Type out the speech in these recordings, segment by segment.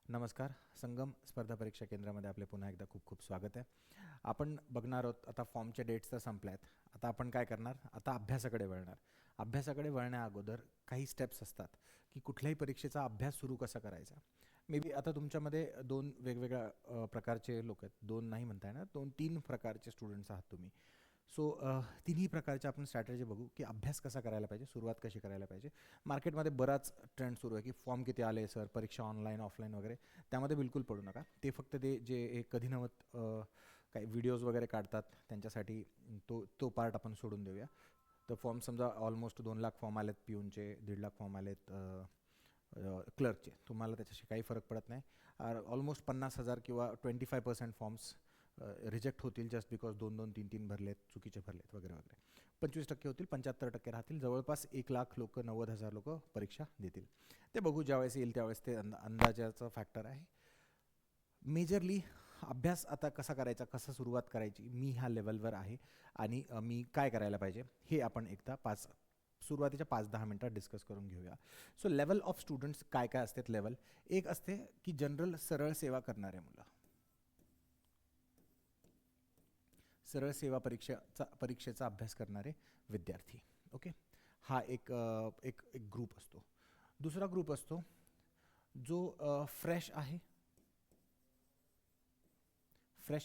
नमस्कार. संगम स्पर्धा परीक्षा केंद्रामध्ये आपले पुन्हा एकदा खूप खूप स्वागत आहे. आपण बघणार आहोत आता फॉर्मचे डेट्स तर संपल्या आहेत. आता आपण काय करणार? आता अभ्यासाकडे वळणार. अभ्यासाकडे वळण्या अगोदर काही स्टेप्स असतात की कुठल्याही परीक्षेचा अभ्यास सुरू कसा करायचा. मे बी आता तुमच्यामध्ये दोन वेगवेगळ्या प्रकारचे लोक आहेत. दोन नाही म्हणता येणार, 2-3 प्रकारचे स्टुडंट्स आहात तुम्ही. सो तिन्ही प्रकारचे आपण स्ट्रॅटेजी बघू की अभ्यास कसा करायला पाहिजे, सुरुवात कशी करायला पाहिजे. मार्केटमध्ये बराच ट्रेंड सुरू आहे की फॉर्म किती आले सर, परीक्षा ऑनलाईन ऑफलाईन वगैरे. त्यामध्ये बिलकुल पडू नका. ते फक्त ते जे एक कधी नव्हत काही व्हिडिओज वगैरे काढतात त्यांच्यासाठी तो तो पार्ट आपण सोडून देऊया. तर फॉर्म समजा ऑलमोस्ट 2 लाख फॉर्म आलेत पीयूनचे, 1.5 लाख फॉर्म आलेत क्लर्कचे, तुम्हाला त्याच्याशी काही फरक पडत नाही. ऑलमोस्ट 50,000 किंवा 25% फॉर्म्स रिजेक्ट होतील जस्ट बिकॉज 2-2, 3-3 भरलेत, चुकीचे भरलेत वगैरे वगैरे. 25% होतील, 75% राहतील. जवळपास 1 लाख लोक, 90,000 लोक परीक्षा देतील. ते बघू, ज्यावेळेस येईल त्यावेळेस. ते अंदाजाचं फॅक्टर आहे. मेजरली अभ्यास आता कसा करायचा, कसं सुरुवात करायची, मी ह्या लेवलवर आहे आणि मी काय करायला पाहिजे हे आपण एकदा सुरुवातीच्या 5-10 मिनटात डिस्कस करून घेऊया. सो लेवल ऑफ स्टुडंट्स काय काय असतात लेवल. एक असते की जनरल सरळ सेवा करणारे मुलं, सरळ सेवा परीक्षेचा अभ्यास करणारे विद्यार्थी. ओके, हा एक एक एक ग्रुप असतो. दुसरा ग्रुप असतो जो फ्रेश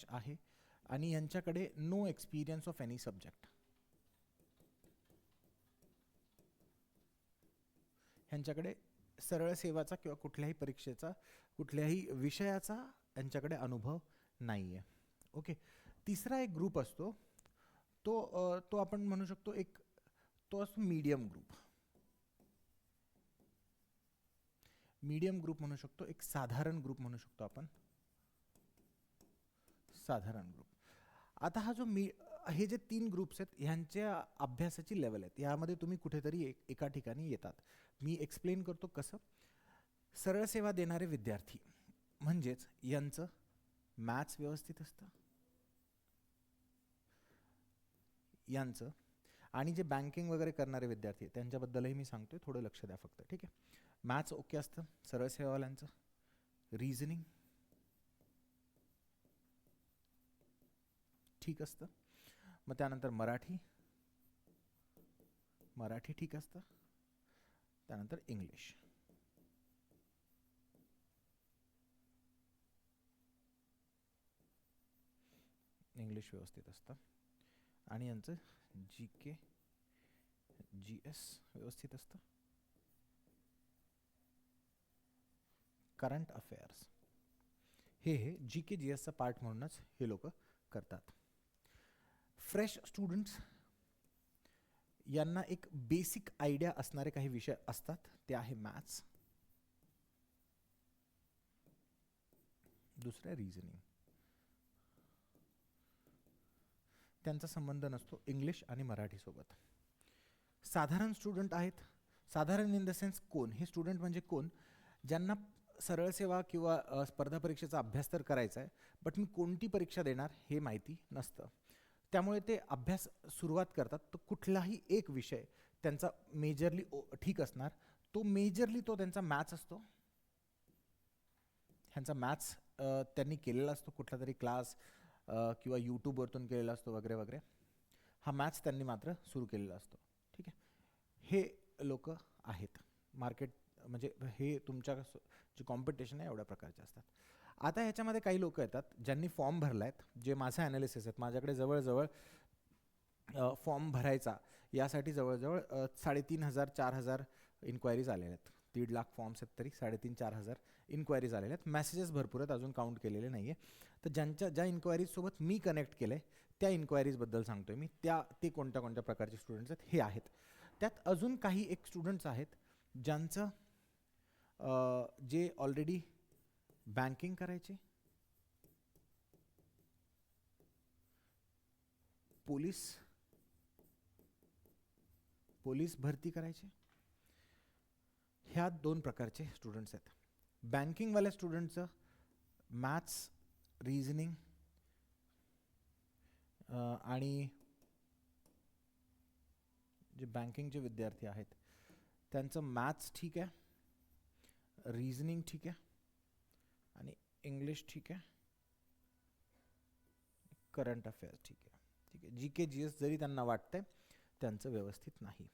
आहे आणि यांच्याकडे no experience of any subject. ह्यांच्याकडे सरळ सेवाचा किंवा कुठल्याही परीक्षेचा, कुठल्याही विषयाचा यांच्याकडे अनुभव नाही आहे. ओके. तिसरा एक ग्रुप असतो तो आपण म्हणू शकतो तो असतो मीडियम ग्रुप. मीडियम ग्रुप म्हणू शकतो, एक साधारण ग्रुप म्हणू शकतो आपण, साधारण ग्रुप. आता हा जो हे जे 3 ग्रुप्स आहेत ह्यांच्या अभ्यासाची लेवल आहेत. यामध्ये तुम्ही कुठेतरी एका ठिकाणी येतात. मी एक्सप्लेन करतो कसं. सरळ सेवा देणारे विद्यार्थी म्हणजेच यांचं मॅथ्स व्यवस्थित असतं, यांचं. आणि जे बँकिंग वगैरे करणारे विद्यार्थी त्यांच्याबद्दलही मी सांगतोय, थोडं लक्ष द्या फक्त, ठीक आहे. मॅथ्स ओके असतं सरळ सेवावाल्यांचं, रिझनिंग ठीक असतं, मग त्यानंतर मराठी ठीक असतं, त्यानंतर इंग्लिश. व्यवस्थित असतं आणि यांचं GK GS व्यवस्थित असतं, करंट अफेअर्स हे GK GSचा पार्ट म्हणूनच हे लोक करतात. फ्रेश स्टुडंट्स यांना एक बेसिक आयडिया असणारे काही विषय असतात. ते आहे मॅथ्स, दुसरं रिझनिंग. त्यांचा संबंध नसतो इंग्लिश आणि मराठी सोबत. साधारण स्टुडंट आहेत. साधारण इन द सेन्स कोण? हे स्टुडंट म्हणजे कोण? ज्यांना सरळ सेवा किंवा स्पर्धा परीक्षेचा अभ्यास तर करायचा आहे, बट मी कोणती परीक्षा देणार हे माहिती नसतं. त्यामुळे ते अभ्यास सुरुवात करतात. तर कुठलाही एक विषय त्यांचा मेजरली ठीक असणार. मेजरली त्यांचा मॅथ्स असतो. ह्यांचा मॅथ्स त्यांनी केलेला असतो, कुठला तरी क्लास किंवा यूट्यूबवरतून केलेला असतो वगैरे वगैरे. हा मॅथ्स त्यांनी मात्र सुरू केलेला असतो, ठीक आहे. हे लोक आहेत मार्केट, म्हणजे हे तुमच्या जे कॉम्पिटिशन आहे एवढ्या प्रकारचे असतात. आता ह्याच्यामध्ये काही लोक येतात ज्यांनी फॉर्म भरला आहेत, जे माझं ॲनालिसिस आहेत. माझ्याकडे जवळजवळ फॉर्म भरायचा यासाठी जवळजवळ 3,500-4,000 इन्क्वायरीज आलेल्या आहेत. 1.5 लाख फॉर्म्स आहेत तरी 3,500-4,000 इन्क्वायरीज आलेल्या आहेत. मेसेजेस भरपूर आहेत, अजून काउंट केलेले नाही आहे. तर ज्या इन्क्वायरीजसोबत मी कनेक्ट केलं आहे त्या इन्क्वायरीजबद्दल सांगतोय मी. ते कोणत्या कोणत्या प्रकारचे स्टुडंट्स आहेत हे आहेत. त्यात अजून काही एक स्टुडंट्स आहेत ज्यांचं जे ऑलरेडी बँकिंग करायचे, पोलीस भरती करायचे. ह्या 2 प्रकारचे स्टुडंट्स आहेत. बँकिंगवाल्या स्टुडंटचं मॅथ्स, रिझनिंग आणि जे बँकिंगचे विद्यार्थी आहेत त्यांचं मॅथ्स ठीक आहे, रिझनिंग ठीक आहे, इंग्लिश ठीक आहे, करंट अफेअर्स ठीक आहे, ठीक आहे. GK GS जरी त्यांना वाटतंय त्यांचं व्यवस्थित नाही.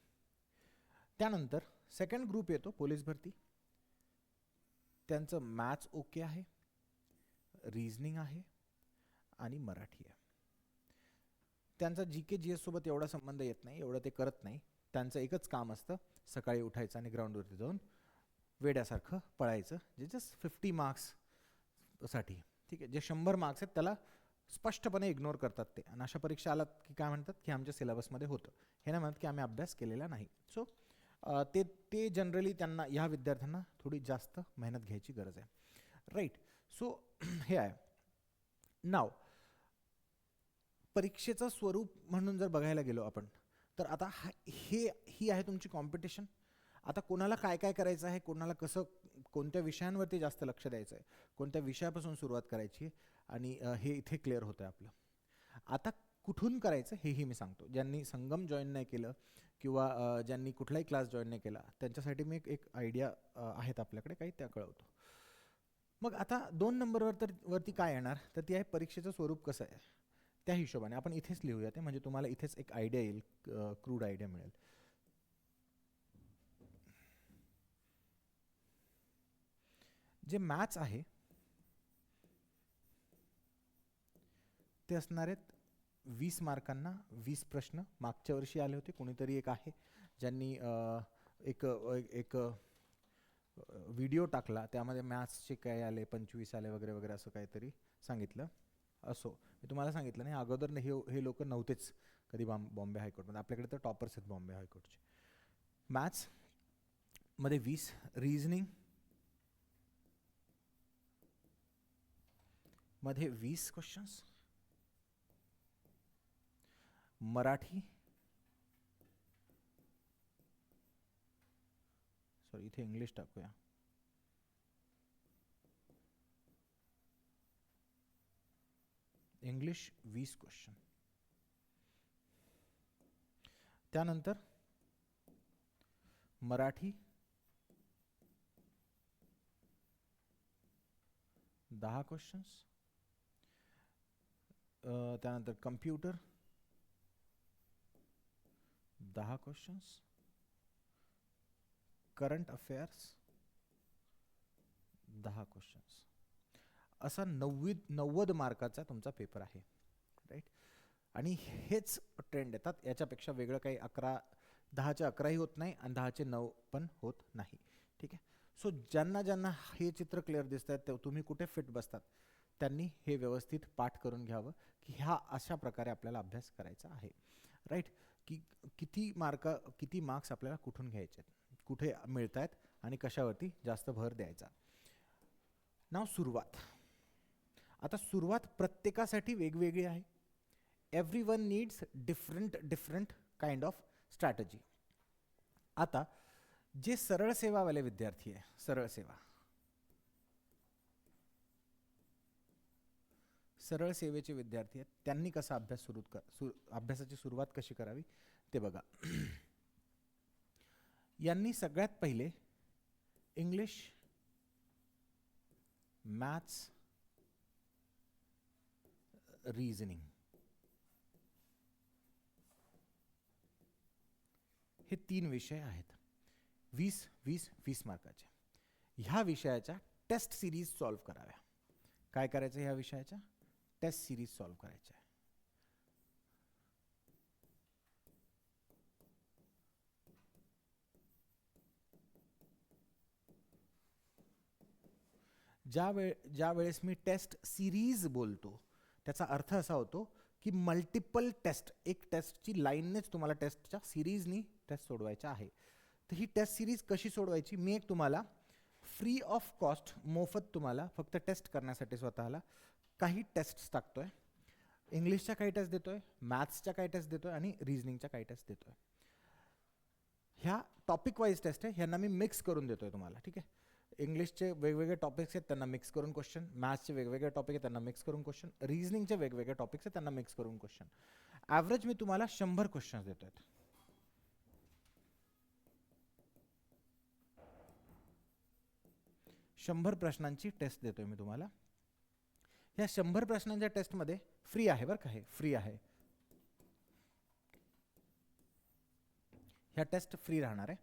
त्यानंतर सेकंड ग्रुप येतो पोलीस भरती. त्यांचं मॅथ्स ओके आहे, रिझनिंग आहे आणि मराठी आहे. त्यांचा GK GS सोबत एवढा संबंध येत नाही, एवढं ते करत नाही. त्यांचं एकच काम असतं, सकाळी उठायचं आणि ग्राउंडवरती जाऊन वेड्यासारखं पळायचं, जे जस्ट 50 मार्क्ससाठी, ठीक आहे. जे 100 मार्क्स आहेत त्याला स्पष्टपणे इग्नोर करतात ते. आणि अशा परीक्षा आलात की काय म्हणतात की आमच्या सिलेबसमध्ये होतं, हे नाही म्हणत की आम्ही अभ्यास केलेला नाही. सो ते जनरली त्यांना, ह्या विद्यार्थ्यांना थोडी जास्त मेहनत घ्यायची गरज आहे, राईट. सो हे आहे. नाव परीक्षेचं स्वरूप म्हणून जर बघायला गेलो आपण, तर आता ही आहे तुमची कॉम्पिटिशन. आता कोणाला काय काय करायचं आहे, कोणाला कसं, कोणत्या विषयांवरती जास्त लक्ष द्यायचं आहे, कोणत्या विषयापासून सुरुवात करायची आहे, आणि हे इथे क्लिअर होतं आहे आपलं. आता कुठून करायचं हेही मी सांगतो. ज्यांनी संगम जॉईन नाही केलं किंवा ज्यांनी कुठलाही क्लास जॉईन नाही केला, त्यांच्यासाठी मी एक आयडिया आहेत आपल्याकडे काही, त्या कळवतो. मग आता 2 नंबरवर वरती काय येणार, तर ती आहे परीक्षेचं स्वरूप कसं आहे. त्या हिशोबाने आपण इथेच लिहूया ते, म्हणजे तुम्हाला इथेच एक आयडिया येईल, क्रूड आयडिया मिळेल. जे मॅथ्स आहे ते असणार आहेत 20 मार्कांना 20 प्रश्न. मागच्या वर्षी आले होते, कोणीतरी एक आहे ज्यांनी एक व्हिडिओ टाकला, त्यामध्ये मॅथ्सचे काय आले 25 आले वगैरे वगैरे असं काहीतरी सांगितलं. असो, मी तुम्हाला सांगितलं नाही अगोदर, हे लोक नव्हतेच कधी बॉम्बे हायकोर्टमध्ये. आपल्याकडे तर टॉपर्स आहेत बॉम्बे हायकोर्टचे. मॅथ्समध्ये 20, रिझनिंग मध्ये 20 क्वेश्चन्स, मराठी, सॉरी इथे इंग्लिश टाकूया, इंग्लिश 20 क्वेश्चन. त्यानंतर मराठी 10 क्वेश्चन्स. त्यानंतर computer 10 questions, current affairs 10 questions. असा 90 मार्काचा तुमचा पेपर आहे, राईट. आणि हेच ट्रेंड येतात, याच्यापेक्षा वेगळं काही 10चे 11ही होत नाही आणि 10चे 9 पण होत नाही, ठीक आहे. सो ज्यांना हे चित्र क्लिअर दिसत आहे, तुम्ही कुठे फिट बसतात, त्यांनी हे व्यवस्थित पाठ करून घ्यावं की ह्या अशा प्रकारे आपल्याला अभ्यास करायचा आहे, राईट. की किती मार्क्स आपल्याला कुठून घ्यायचे, कुठे मिळत आहेत आणि कशावरती जास्त भर द्यायचा. नाव सुरुवात. आता सुरुवात प्रत्येकासाठी वेगवेगळी आहे. Everyone needs different kind of strategy. आता जे सरळ सेवावाले विद्यार्थी आहे, सरळ सेवेचे विद्यार्थी आहेत, त्यांनी कसा अभ्यास अभ्यासाची सुरुवात कशी करावी ते बघा. यांनी सगळ्यात पहिले इंग्लिश, मॅथ्स, रिझनिंग हे 3 विषय आहेत, 20 मार्काचे. ह्या विषयाच्या टेस्ट सिरीज सॉल्व्ह कराव्या. काय करायचं, ह्या विषयाच्या टेस्ट सिरीज सॉल्व्ह करायच्या. ज्या वेळेस मी टेस्ट सिरीज बोलतो, त्याचा अर्थ असा होतो की मल्टिपल टेस्ट, एक टेस्टची लाईननेच तुम्हाला टेस्टच्या सिरीजनी टेस्ट सोडवायच्या आहे. तर ही टेस्ट सिरीज कशी सोडवायची, मी एक तुम्हाला फ्री ऑफ कॉस्ट, मोफत तुम्हाला फक्त टेस्ट करण्यासाठी स्वतःला काही टेस्ट्स टाकतोय. इंग्लिशच्या काही टेस्ट देतोय, मॅथ्सच्या काही टेस्ट देतोय आणि रिझनिंगच्या काही टेस्ट देतोय. ह्या टॉपिक वाईज टेस्ट आहे, ह्यांना मी मिक्स करून देतोय तुम्हाला, ठीक आहे. इंग्लिशचे वेगवेगळे टॉपिक्स आहेत, त्यांना मिक्स करून क्वेश्चन. मॅथ्सचे वेगवेगळे टॉपिक आहेत, त्यांना मिक्स करून क्वेश्चन. रिझनिंगचे वेगवेगळे टॉपिक्स आहेत, त्यांना मिक्स करून क्वेश्चन. ॲव्हरेज मी तुम्हाला 100 क्वेश्चन्स देतोय. 100 प्रश्नांची टेस्ट देतोय मी तुम्हाला. ह्या 100 प्रश्नांच्या टेस्टमध्ये फ्री आहे बरं का, हे फ्री आहे. ह्या टेस्ट फ्री राहणार आहे.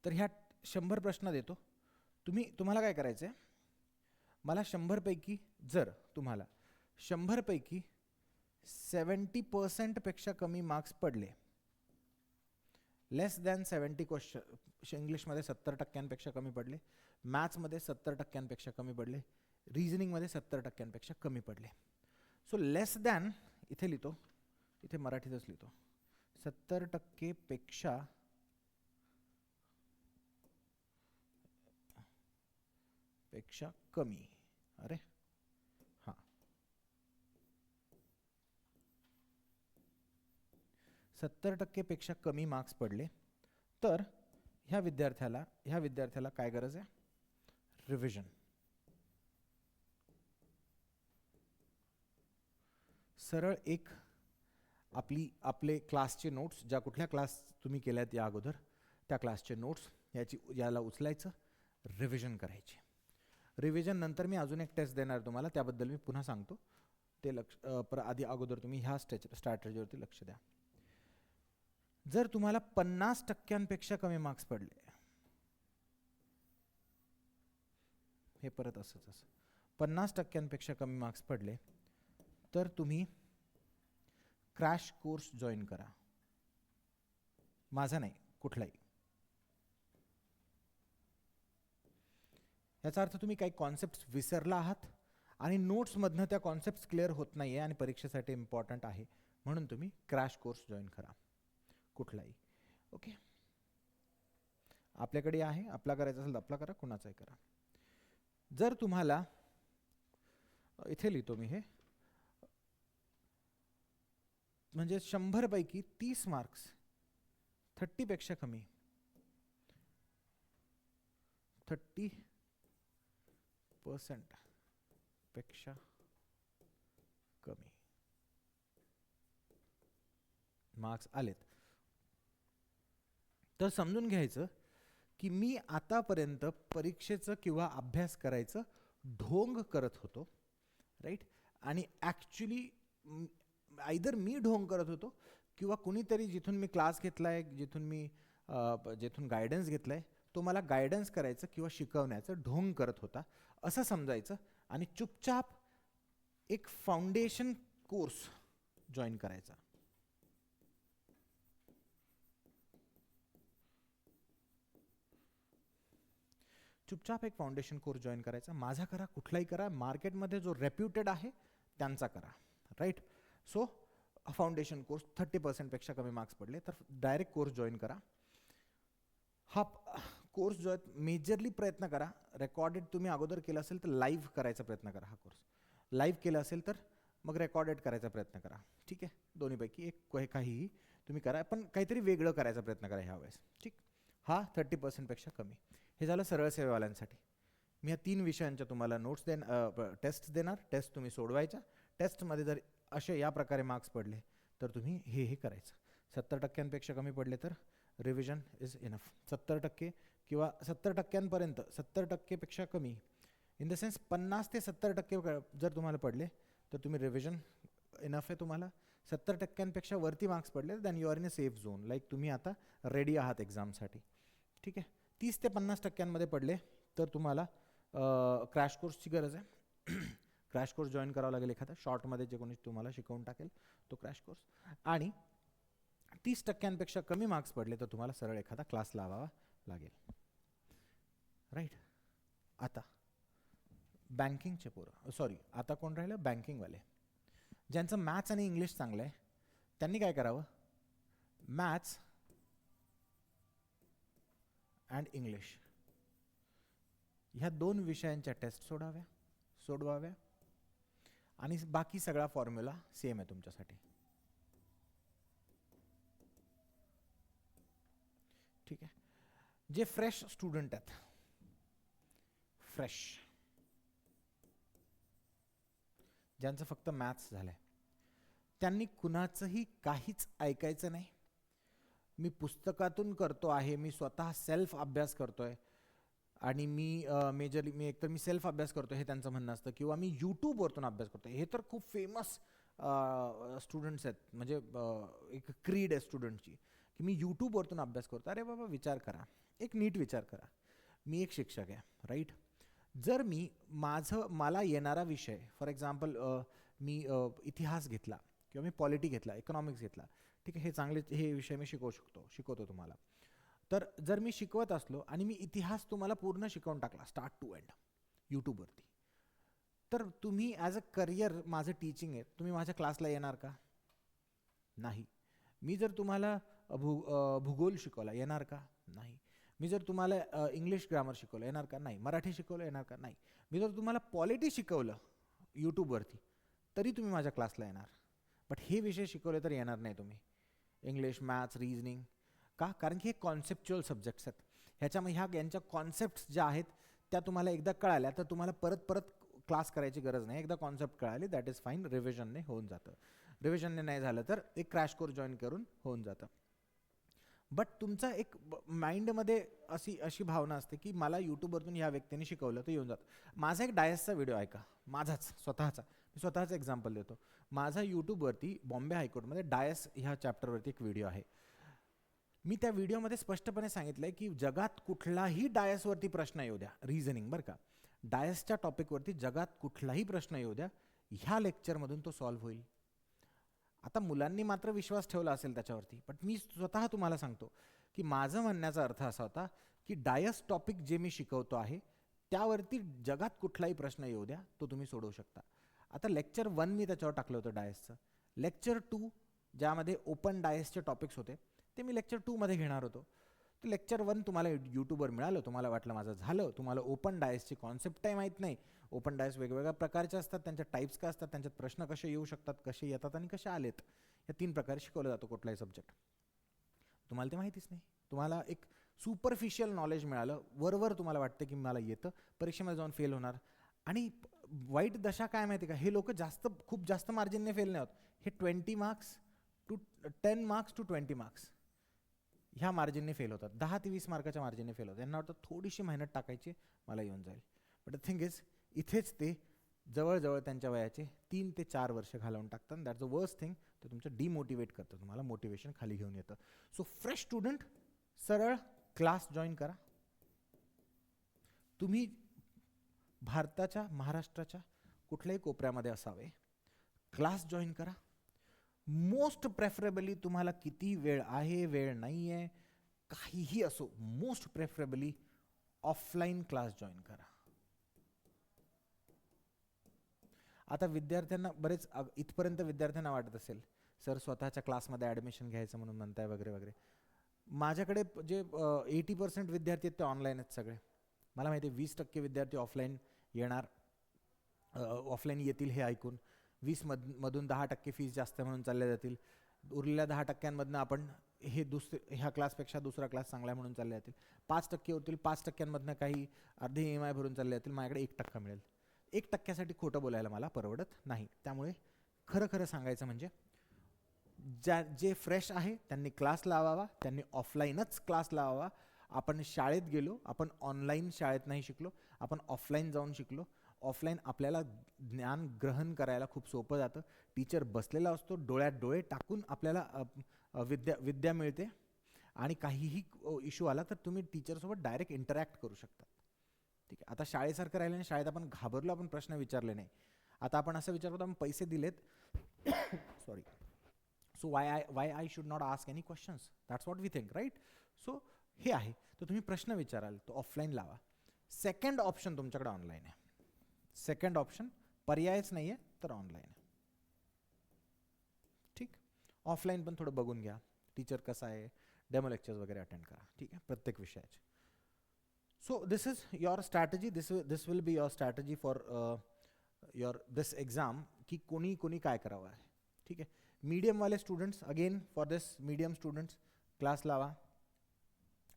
तर ह्या 100 प्रश्न देतो. तुम्हाला काय करायचं आहे, मला 100 पैकी जर तुम्हाला 100 पैकी 70% पेक्षा कमी मार्क्स पडले, लेस दॅन 70 क्वेश्चन, इंग्लिशमध्ये 70% कमी पडले, मॅथ्समध्ये 70% कमी पडले, रिझनिंगमध्ये 70% कमी पडले. सो लेस दॅन इथे लिहितो, इथे मराठीतच लिहितो, 70% पेक्षा कमी. अरे हां, 70% पेक्षा कमी मार्क्स पडले तर ह्या विद्यार्थ्याला काय गरज आहे, रिव्हिजन. सरळ एक आपले क्लासचे नोट्स, ज्या कुठल्या क्लास तुम्ही केल्यात या अगोदर त्या क्लासचे नोट्स याला उचलायचं, रिव्हिजन करायचे. रिव्हिजन नंतर मी अजून एक टेस्ट देणार तुम्हाला, त्याबद्दल मी पुन्हा सांगतो. ते आधी अगोदर तुम्ही ह्या स्ट्रॅटेजीवरती लक्ष द्या. जर तुम्हाला 50% कमी मार्क्स पडले, हे परत असंच 50% कमी मार्क्स पडले तर तुम्ही क्रॅश कोर्स जॉईन करा. माझा नाही, कुठलाही. याचा अर्थ तुम्ही काही कॉन्सेप्ट विसरला आहात आणि नोट्समधनं त्या कॉन्सेप्ट क्लिअर होत नाही आहे आणि परीक्षेसाठी इम्पॉर्टंट आहे, म्हणून तुम्ही क्रॅश कोर्स जॉईन करा, कुठलाही. ओके, आपल्याकडे आहे, आपला करायचा असेल तर आपला करा, कुणाचाही करा. जर तुम्हाला, इथे लिहितो मी हे, म्हणजे 100 पैकी 30 मार्क्स 30% कमी, 30% पेक्षा कमी मार्क्स आलेत तर समजून घ्यायचं की मी आतापर्यंत परीक्षेचं किंवा अभ्यास करायचं ढोंग करत होतो, राईट. आणि ॲक्च्युली आयदर मी ढोंग करत होतो किंवा कुणीतरी जिथून मी क्लास घेतलाय, जिथून गायडन्स घेतलाय, तो मला गायडन्स करायचं किंवा शिकवण्याचं ढोंग करत होता असं समजायचं आणि चुपचाप एक फाउंडेशन कोर्स जॉईन करायचा. चुपचाप एक फाउंडेशन कोर्स जॉईन करायचा. माझा करा, कुठलाही करा, मार्केटमध्ये जो रेप्युटेड आहे त्यांचा करा, राईट. सो फाउंडेशन कोर्स 30% पेक्षा कमी मार्क्स पडले तर डायरेक्ट कोर्स जॉईन करा. हा कोर्स जो आहे मेजरली प्रयत्न करा, रेकॉर्डेड तुम्ही अगोदर केलं असेल तर लाईव्ह करायचा प्रयत्न करा. हा कोर्स लाईव्ह केला असेल तर मग रेकॉर्डेड करायचा प्रयत्न करा, ठीक आहे. दोन्हीपैकी एक काहीही तुम्ही करा, पण काहीतरी वेगळं करायचा प्रयत्न करा ह्यावेळेस, ठीक. हा 30% पेक्षा कमी. हे झालं सरळ सेवेवाल्यांसाठी. मी ह्या 3 विषयांच्या तुम्हाला नोट्स टेस्ट देणार. टेस्ट तुम्ही सोडवायच्या. टेस्टमध्ये जर असे या प्रकारे मार्क्स पडले तर तुम्ही हे करायचं. 70% कमी पडले तर रिव्हिजन इज इनफ. 70% किंवा 70% 70% कमी, इन द सेन्स 50 ते 70% जर तुम्हाला पडले तर तुम्ही रिव्हिजन इनफ आहे तुम्हाला. 70% वरती मार्क्स पडले than you are in a safe zone, like तुम्ही आता रेडी आहात एक्झामसाठी, ठीक आहे. 30 ते 50% पडले तर तुम्हाला क्रॅश कोर्सची गरज आहे. क्रॅश कोर्स जॉईन करावा लागेल एखादा, शॉर्टमध्ये जे कोणी तुम्हाला शिकवून टाकेल तो क्रॅश कोर्स. आणि 30% कमी मार्क्स पडले तर तुम्हाला सरळ एखादा क्लास लावावा लागेल, राईट. आता बँकिंगचे पोरं, सॉरी आता कोण राहिलं, बँकिंगवाले, ज्यांचं मॅथ्स आणि इंग्लिश चांगलं आहे त्यांनी काय करावं, मॅथ्स अँड इंग्लिश ह्या 2 विषयांच्या टेस्ट सोडवाव्या आणि बाकी सगळा फॉर्म्युला सेम आहे तुमच्यासाठी, ठीक आहे. जे फ्रेश स्टुडंट आहेत, फ्रेश, ज्यांचं फक्त मॅथ्स झालंय, त्यांनी कुणाचंही काहीच ऐकायचं नाही. मी पुस्तकातून करतो आहे, मी स्वतः सेल्फ अभ्यास करतोय, आणि मेजरली एकतर मी सेल्फ अभ्यास करतो हे त्यांचं म्हणणं असतं, किंवा मी यूट्यूबवरतून अभ्यास करतो. हे तर खूप फेमस स्टुडंट्स आहेत, म्हणजे एक क्रीड आहे स्टुडंटची, की मी यूट्यूबवरतून अभ्यास करतो. अरे बाबा, विचार करा, एक नीट विचार करा. मी एक शिक्षक आहे, राईट? जर मला येणारा विषय, फॉर एक्झाम्पल मी इतिहास घेतला, किंवा मी पॉलिटी घेतला, इकॉनॉमिक्स घेतला, ठीक आहे, हे विषय मी शिकवतो तुम्हाला. तर जर मी शिकवत असलो आणि मी इतिहास तुम्हाला पूर्ण शिकवून टाकला स्टार्ट टू एंड यूट्यूबवरती, तर तुम्ही ॲज अ करिअर, माझं टीचिंग आहे, तुम्ही माझ्या क्लासला येणार का? नाही. मी जर तुम्हाला भूगोल शिकवला, येणार का? नाही. मी जर तुम्हाला इंग्लिश ग्रामर शिकवलं, येणार का? नाही. मराठी शिकवलं, येणार का? नाही. मी जर तुम्हाला पॉलिटी शिकवलं यूट्यूबवरती, तरी तुम्ही माझ्या क्लासला येणार. बट हे विषय शिकवले तर येणार नाही तुम्ही. English, maths, reasoning. का? कारण की हे कॉन्सेप्च्युअल सब्जेक्ट्स आहेत. यांच्या कॉन्सेप्ट्स ज्या आहेत त्या तुम्हाला एकदा कळाल्या तर तुम्हाला परत परत क्लास करायची गरज नाही. एकदा कॉन्सेप्ट कळाली, दॅट इज फाईन, रिव्हिजनने होऊन जातं. रिव्हिजनने नाही झालं तर एक क्रॅश कोर्स जॉईन करून होऊन जातं. बट तुमचा एक माइंडमध्ये अशी भावना असते की मला यूट्यूबवरतून ह्या व्यक्तीने शिकवलं तर येऊन जातं. माझा एक डायसचा व्हिडिओ ऐका, माझाच स्वतःचा, मी स्वतःचं एक्झाम्पल देतो. माझा यूट्यूबवरती बॉम्बे हायकोर्टमध्ये डायस ह्या चॅप्टरवरती एक व्हिडिओ आहे. मी त्या व्हिडिओमध्ये स्पष्टपणे सांगितलं आहे की जगात कुठलाही डायसवरती प्रश्न येऊ द्या, रिझनिंग बरं का, डायसच्या टॉपिकवरती जगात कुठलाही प्रश्न येऊ द्या, ह्या लेक्चरमधून तो सॉल्व्ह होईल. आता मुलांनी मात्र विश्वास ठेवला असेल त्याच्यावरती, पण मी स्वतः तुम्हाला सांगतो की माझं म्हणण्याचा अर्थ असा होता की डायस टॉपिक जे मी शिकवतो आहे त्यावरती जगात कुठलाही प्रश्न येऊ द्या, तो तुम्ही सोडवू शकता. आता लेक्चर 1 मी त्याच्यावर टाकलं होतं डायसचं. लेक्चर 2 ज्यामध्ये ओपन डायसचे टॉपिक्स होते ते मी लेक्चर 2 मध्ये घेणार होतो. तर लेक्चर 1 तुम्हाला यूट्यूबवर मिळालं, तुम्हाला वाटलं माझं झालं, तुम्हाला ओपन डायसची कॉन्सेप्टही माहीत नाही. ओपन डायस वेगवेगळ्या प्रकारचे असतात, त्यांच्या टाईप्स काय असतात, त्यांच्यात प्रश्न कसे येऊ शकतात, कसे येतात आणि कसे आलेत, या 3 प्रकारे शिकवलं जातं कुठलाही सब्जेक्ट. तुम्हाला ते माहितीच नाही. तुम्हाला एक सुपरफिशियल नॉलेज मिळालं, वरवर तुम्हाला वाटतं की मला येतं, परीक्षेमध्ये जाऊन फेल होणार. आणि वाईट दशा काय माहिती का, हे लोक खूप जास्त मार्जिनने फेल नाही होत. हे 10 मार्क्स टू 20 मार्क्स ह्या मार्जिनने फेल होतात, 10 ते 20 मार्काच्या मार्जिनने फेल होतात. यांना वाटतं थोडीशी मेहनत टाकायची, मला येऊन जाईल. बट द थिंग इज, इथेच ते जवळजवळ त्यांच्या वयाचे 3 ते 4 वर्ष घालवून टाकतात. That's the worst thing. ते तुमचं डिमोटिवेट करतं, तुम्हाला मोटिवेशन खाली घेऊन येतं. सो फ्रेश स्टुडंट, सरळ क्लास जॉईन करा. तुम्ही भारताच्या, महाराष्ट्राच्या कुठल्याही कोपऱ्यामध्ये असावे, क्लास जॉईन करा. मोस्ट प्रेफरेबली तुम्हाला किती वेळ आहे, वेळ नाही आहे, काहीही असो, most preferably offline class join करा. आता विद्यार्थ्यांना इथपर्यंत विद्यार्थ्यांना वाटत असेल, सर स्वतःच्या क्लासमध्ये ॲडमिशन घ्यायचं म्हणून म्हणताय वगैरे वगैरे. माझ्याकडे जे 80% विद्यार्थी आहेत ते ऑनलाईन आहेत सगळे. मला माहिती आहे 20% विद्यार्थी ऑफलाईन येणार, ऑफलाईन येतील हे ऐकून. 20मधून 10% फीस जास्त म्हणून चालल्या जातील. उरलेल्या 10%मधनं आपण ह्या क्लासपेक्षा दुसरा क्लास चांगला म्हणून चालले जातील. 5% होतील, 5%मधनं काही अर्धे EMI भरून चालले जातील, माझ्याकडे 1% मिळेल. 1%साठी खोटं बोलायला मला परवडत नाही. त्यामुळे खरं सांगायचं म्हणजे जे फ्रेश आहे त्यांनी क्लास लावावा, त्यांनी ऑफलाईनच क्लास लावावा. आपण शाळेत गेलो, आपण ऑनलाईन शाळेत नाही शिकलो, आपण ऑफलाईन जाऊन शिकलो. ऑफलाईन आपल्याला ज्ञान ग्रहण करायला खूप सोपं जातं. टीचर बसलेला असतो, डोळ्यात डोळे टाकून आपल्याला विद्या मिळते. आणि काहीही इश्यू आला तर तुम्ही टीचरसोबत डायरेक्ट इंटरॅक्ट करू शकता. ठीक आहे. आता शाळेसारखं राहिलं नाही, शाळेत आपण घाबरलो, आपण प्रश्न विचारले नाही. आता आपण असं विचारतो, आपण पैसे दिलेत sorry, so why I should not ask any questions, that's what we think, right? So हे आहे, तर तुम्ही प्रश्न विचाराल तो ऑफलाईन लावा. सेकंड ऑप्शन तुमच्याकडे ऑनलाईन आहे. सेकंड ऑप्शन, पर्यायच नाही आहे तर ऑनलाईन आहे. ठीक. ऑफलाईन पण थोडं बघून घ्या, टीचर कसा आहे, डेमो लेक्चर्स वगैरे अटेंड करा. ठीक आहे, प्रत्येक विषयाचे. So this is your strategy, this will be your strategy for your this exam, की कोणी काय करावं आहे. ठीक आहे. मीडियमवाले students, again for this medium students, class लावा,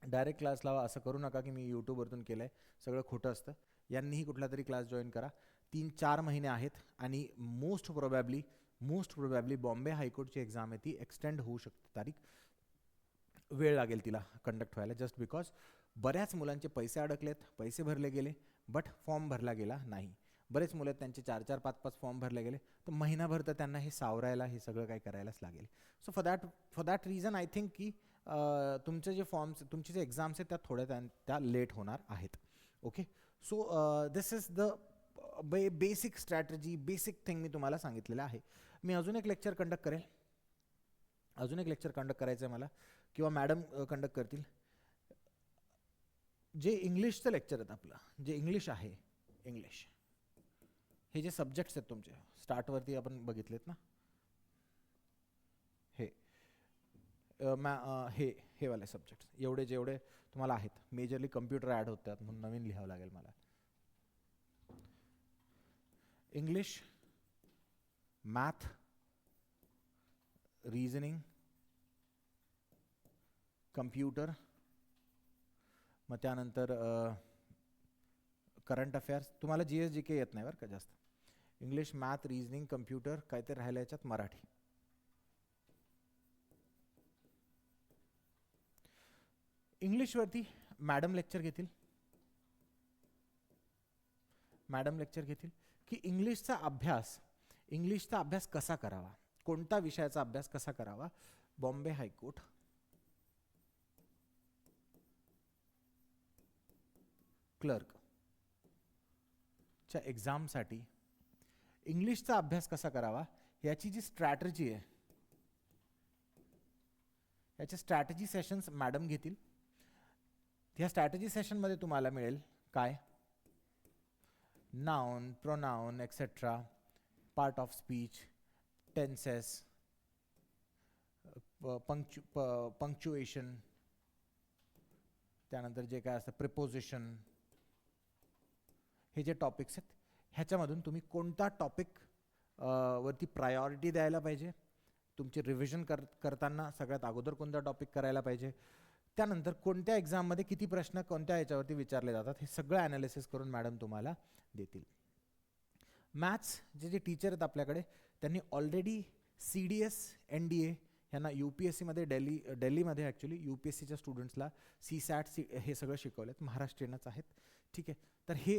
डायरेक्ट क्लास लावा. असं करू नका की मी यूट्यूबवरतून केलं आहे, सगळं खोटं असतं. यांनीही कुठला तरी क्लास जॉईन करा. 3-4 महिने आहेत आणि मोस्ट प्रोबॅबली बॉम्बे हायकोर्टची एक्झाम आहे ती एक्सटेंड होऊ शकते तारीख, वेळ लागेल तिला कंडक्ट व्हायला, जस्ट बिकॉज बऱ्याच मुलांचे पैसे अडकलेत, पैसे भरले गेले, बट फॉर्म भरला गेला नाही. बरेच मुलं त्यांचे 4-4, 5-5 फॉर्म भरले गेले, तर महिनाभर तर त्यांना हे सावरायला हे सगळं काही करायलाच लागेल. So for that reason I think की तुमचे जे फॉर्म्स, तुमचे जे एक्झाम्स आहेत त्या थोड्या त्या लेट होणार आहेत. Okay, so this is the basic strategy, basic thing मी तुम्हाला सांगितलेलं आहे. मी अजून एक लेक्चर कंडक्ट करेल, अजून एक लेक्चर कंडक्ट करायचं आहे मला, किंवा मॅडम कंडक्ट करतील. जे इंग्लिशचं लेक्चर आहेत आपलं, जे इंग्लिश आहे, इंग्लिश हे जे सब्जेक्ट्स आहेत तुमचे स्टार्टवरती आपण बघितलेत ना, हे वाले सब्जेक्ट्स एवढे जेवढे तुम्हाला आहेत, मेजरली कम्प्युटर ॲड होतात म्हणून नवीन लिहावं लागेल मला. इंग्लिश, मॅथ, रिझनिंग, कम्प्युटर, मग त्यानंतर करंट अफेअर्स. तुम्हाला GS GK येत नाही बरं का जास्त. इंग्लिश, मॅथ, रिझनिंग, कम्प्युटर, काय ते राहिलं याच्यात मराठी. इंग्लिशवरती मॅडम लेक्चर घेतील, की इंग्लिशचा अभ्यास कसा करावा, कोणता विषयाचा अभ्यास कसा करावा. बॉम्बे हायकोर्ट क्लर्क च्या एक्झामसाठी इंग्लिशचा अभ्यास कसा करावा याची जी स्ट्रॅटजी आहे, याचे स्ट्रॅटजी सेशन्स मॅडम घेतील. ह्या स्ट्रॅटजी सेशनमध्ये तुम्हाला मिळेल काय, noun, pronoun, etcetera, part of speech, tenses, punctuation, त्यानंतर जे काय असतं प्रिपोजिशन, हे जे टॉपिक्स आहेत ह्याच्यामधून तुम्ही कोणता टॉपिक वरती प्रायोरिटी द्यायला पाहिजे, तुमची रिव्हिजन करताना सगळ्यात अगोदर कोणता टॉपिक करायला पाहिजे, त्यानंतर कोणत्या एक्झाममध्ये किती प्रश्न कोणत्या याच्यावरती विचारले जातात, हे सगळं ॲनालिसिस करून मॅडम तुम्हाला देतील. मॅथ्स जे टीचर आहेत आपल्याकडे त्यांनी ऑलरेडी CDS, NDA ह्यांना UPSCमध्ये दिल्लीमध्ये ॲक्च्युली UPSCच्या स्टुडंट्सला CSAT हे सगळं शिकवलेत, महाराष्ट्रीयनच आहेत. ठीक आहे, तर हे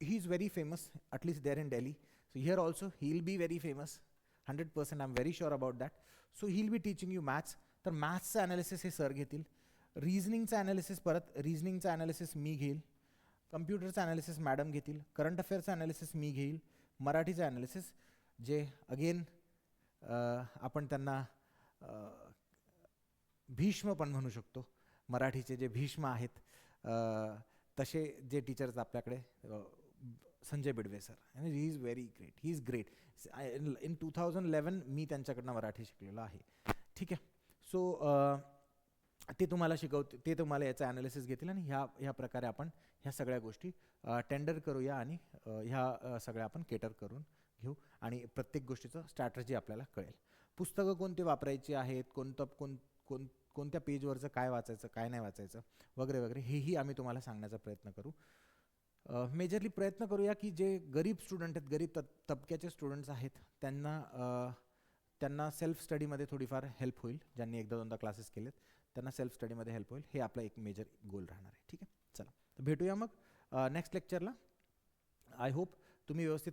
he is very famous, at least there in Delhi. So here also he will be very famous, 100% I am very sure about that. So he will be teaching you maths. तर मॅथ्सचं ॲनालिसिस हे सर घेतील. रिझनिंगचं ॲनालिसिस रिझनिंगचं ॲनालिसिस मी घेईल. कम्प्युटरचं analysis madam घेतील. Current अफेअर्सचं analysis मी घेईल. मराठीचं analysis जे again आपण त्यांना भीष्म पण म्हणू शकतो, मराठीचे जे भीष्म आहेत तसे जे टीचर्स आपल्याकडे, संजय बिडवे सर, आणि ही is very great, he is great. In 2011 मी त्यांच्याकडनं मराठी शिकलेलो आहे. ठीक आहे, सो ते तुम्हाला शिकवते, ते तुम्हाला याचं ॲनालिसिस घेतील आणि ह्या प्रकारे आपण ह्या सगळ्या गोष्टी टेंडर करूया आणि ह्या सगळ्या आपण केटर करून घेऊ आणि प्रत्येक गोष्टीचं स्ट्रॅटर्जी आपल्याला कळेल. पुस्तकं कोणती वापरायची आहेत, कोणत्या पेजवरचं काय वाचायचं, काय नाही वाचायचं वगैरे वगैरे, हेही आम्ही तुम्हाला सांगण्याचा प्रयत्न करू. मेजरली प्रयत्न करूया की जे गरीब स्टुडंट आहेत, गरीब तबक्याचे स्टुडंट्स आहेत त्यांना सेल्फ स्टडीमध्ये थोडीफार हेल्प होईल. ज्यांनी 1-2दा क्लासेस केलेत त्यांना सेल्फ स्टडीमध्ये हेल्प होईल, हे आपला एक मेजर गोल राहणार आहे. ठीक आहे, चला तर भेटूया मग नेक्स्ट लेक्चरला. आय होप तुम्ही व्यवस्थित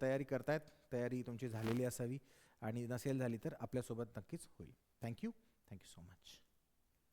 तयारी करतायत, तयारी तुमची झालेली असावी आणि नसेल झाली तर आपल्यासोबत नक्कीच होईल. Thank you so much.